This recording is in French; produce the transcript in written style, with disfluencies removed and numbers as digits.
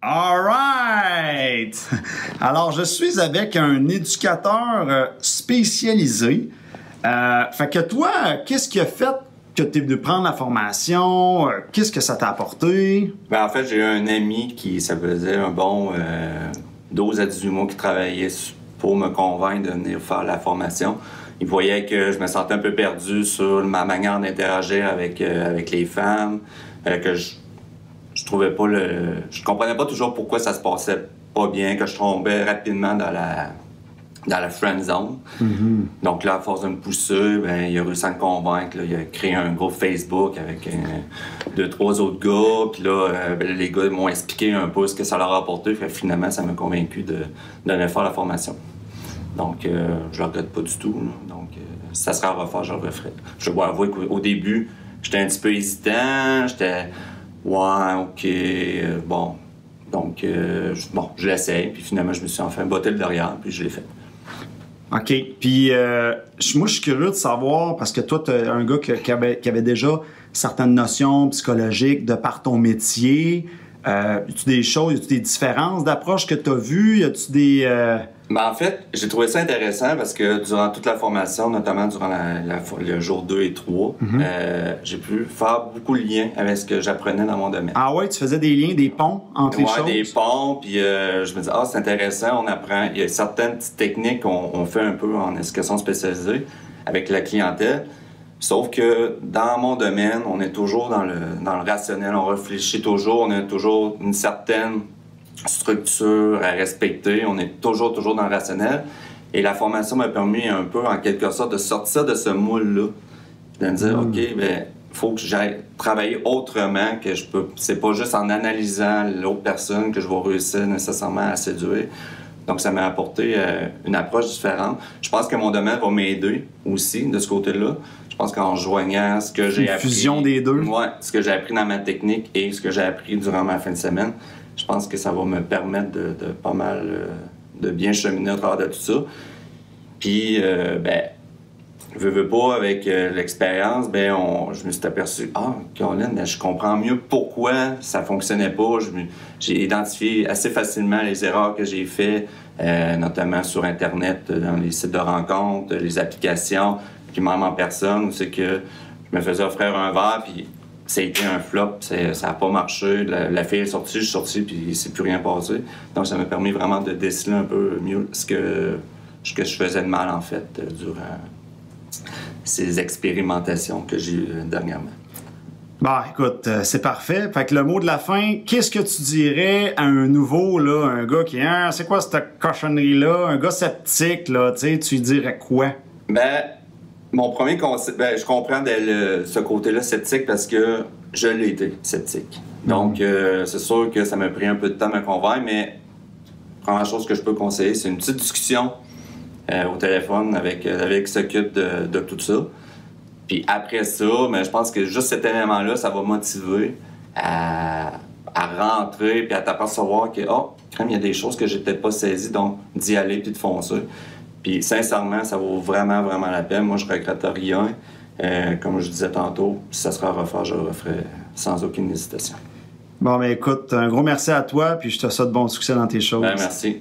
All right! Alors, je suis avec un éducateur spécialisé. Fait que toi, qu'est-ce qui a fait que tu es venu prendre la formation? Qu'est-ce que ça t'a apporté? Ben, en fait, j'ai eu un ami qui, ça faisait un bon 12 à 18 mois qui travaillait pour me convaincre de venir faire la formation. Il voyait que je me sentais un peu perdu sur ma manière d'interagir avec les femmes, que je trouvais pas je comprenais pas toujours pourquoi ça se passait pas bien, que je tombais rapidement dans la friend zone. Mm-hmm. Donc là, à force de me pousser, ben, il a réussi à me convaincre. Là. Il a créé un groupe Facebook avec 2-3 autres gars. Puis là, les gars m'ont expliqué un peu ce que ça leur a apporté. Fait, finalement, ça m'a convaincu de faire la formation. Donc, je le regrette pas du tout. Là. Donc, si ça serait à refaire, je le referais. Je dois avouer qu'au début, j'étais un petit peu hésitant. J'étais... Ouais, OK, bon. Donc, je l'essaye, puis finalement, je me suis enfin botté le derrière, puis je l'ai fait. OK. Puis, moi, je suis curieux de savoir, parce que toi, tu es un gars qui avait déjà certaines notions psychologiques de par ton métier. Y a-tu des choses, y a-tu des différences d'approche que tu as vues? Y a-tu des... Ben, en fait, j'ai trouvé ça intéressant parce que durant toute la formation, notamment durant le jour 2 et 3, j'ai pu faire beaucoup de liens avec ce que j'apprenais dans mon domaine. Ah ouais, tu faisais des liens, des ponts entre les choses? Ouais, des ponts, puis je me dis, c'est intéressant, on apprend. Il y a certaines petites techniques qu'on fait un peu en éducation spécialisée avec la clientèle. Sauf que dans mon domaine, on est toujours dans le rationnel, on réfléchit toujours, on a toujours une certaine structure à respecter, on est toujours dans le rationnel. Et la formation m'a permis un peu, en quelque sorte, de sortir de ce moule-là, de me dire, OK, ben faut que j'aille travailler autrement, que je peux. C'est pas juste en analysant l'autre personne que je vais réussir nécessairement à séduire. Donc, ça m'a apporté une approche différente. Je pense que mon domaine va m'aider aussi de ce côté-là. Je pense qu'en joignant ce que j'ai appris... fusion des deux. Ouais, ce que j'ai appris dans ma technique et ce que j'ai appris durant ma fin de semaine, je pense que ça va me permettre de pas mal de bien cheminer au travers de tout ça. Puis, veux pas, avec l'expérience, je me suis aperçu, Caroline, je comprends mieux pourquoi ça fonctionnait pas. J'ai identifié assez facilement les erreurs que j'ai faites, notamment sur Internet, dans les sites de rencontres, les applications, puis même en personne, c'est que je me faisais offrir un verre, puis ça a été un flop, ça n'a pas marché. La fille est sortie, je suis sorti, puis il s'est plus rien passé. Donc, ça m'a permis vraiment de déceler un peu mieux ce que je faisais de mal, en fait, durant ces expérimentations que j'ai eues dernièrement. Bah, écoute, c'est parfait. Fait que le mot de la fin, qu'est-ce que tu dirais à un nouveau, là, un gars qui est, c'est quoi cette cochonnerie-là, un gars sceptique, là, tu sais, tu lui dirais quoi? Mon premier conseil, je comprends ce côté-là sceptique parce que je l'ai été sceptique. Donc, c'est sûr que ça m'a pris un peu de temps à me convaincre, mais la première chose que je peux conseiller, c'est une petite discussion au téléphone avec qui s'occupe de tout ça. Puis après ça, je pense que juste cet élément-là, ça va motiver à rentrer puis à t'apercevoir que, il y a des choses que j'ai peut-être pas saisies, donc d'y aller puis de foncer. Puis sincèrement, ça vaut vraiment, vraiment la peine. Moi, je regrette rien. Comme je disais tantôt, si ça sera à refaire, je le referai sans aucune hésitation. Bon, écoute, un gros merci à toi, puis je te souhaite bon succès dans tes choses. Merci.